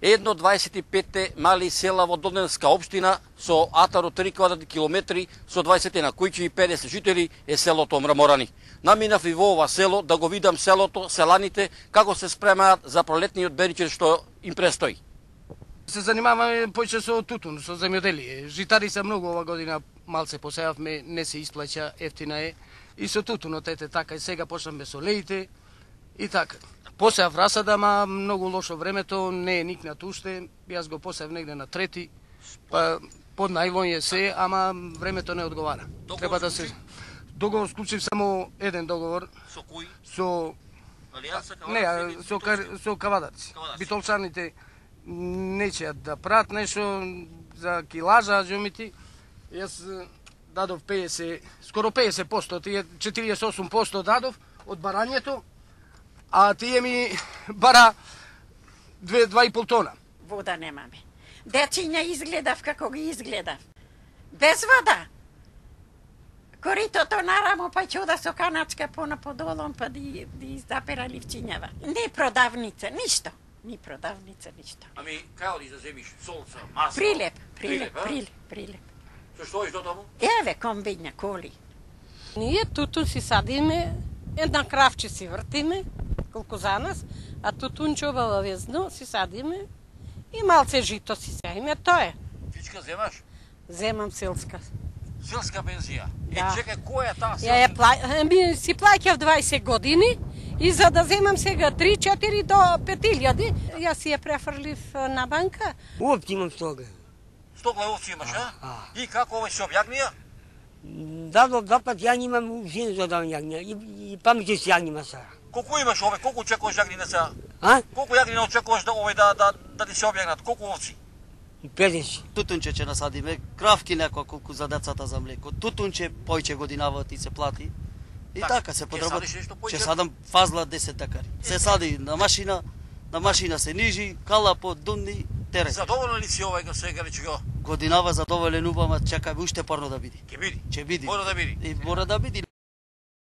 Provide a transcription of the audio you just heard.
1,25 мали села во Долненска општина со атар од 3 квадратни километри со 20 на куќи и 50 жители е селото Мраморани. Наминав и во ова село да го видам селото, селаните како се спремаат за пролетниот беричер што им престои. Се занимаваме поише со тутун, со земјоделие. Житари се многу ова година, малце посеавме, не се исплаќа, ефтина е. И со тутунот ете така и сега почнаме со леите и така. Посеав расада, ама многу лошо времето, не е никнат уште. Јас го посеав негде на 3-ти, па под највоње се, ама времето не одговара. Треба да се договор склучив само еден договор. Со кој? Со Алијанса Кавадаци? Не, со Кавадаци. Битолчаните нечеат да прат нешто за килажа, џумити. Јас дадов 50, скоро 50%, тие 48% дадов од барањето, а тие ми бара 2,5 тона. Вода немаме. Дечиња изгледав како ги изгледав. Без вода. Коритото нарамо, па чуда со каначка понаподолом, па ди издапера ливчињава. Не продавница, ништо. Ни продавница, ништо. Ами, кај оди да земиш солца, масло? Прилеп. Со што иш до таму? Еве, комбиња, коли. Ние тутун си садиме, една кравче си вртиме, колку за нас, а тутунче обавезно си садиме и малце жито си сеиме, тоа е. Фичка земаш? Земам селска. Селска пензија? Да. Чекај, која е таа селска? Ми си плаќав 20 години и за да земам сега 3-4 до 5.000, јас си ја префрлив на банка. Уопти имам стога. Стогла овци имаш, а? И како овој се објагнија? Дадов два пат ја имам жен за да јагнија и памете си јагнима сега. Колку имаш овој? Колку очекуваш јагнина сега? А? Колку јагнина очекуваш да овој да ти се објагнат? Колку овци? 50. Тутунче ќе насадиме, кравки неколку за децата за млеко. Тутунче појче годинава ти се плати. И така се подробат. Ќе садам фазла 10 декари. Се сади на машина се нижи, кала по дунни терен. Задоволен ли си овој го сега ли го? Годинава задоволен убава, чекај уште порно да биде. Ќе биди. Ќе биди. Мора да биди. И мора да биди.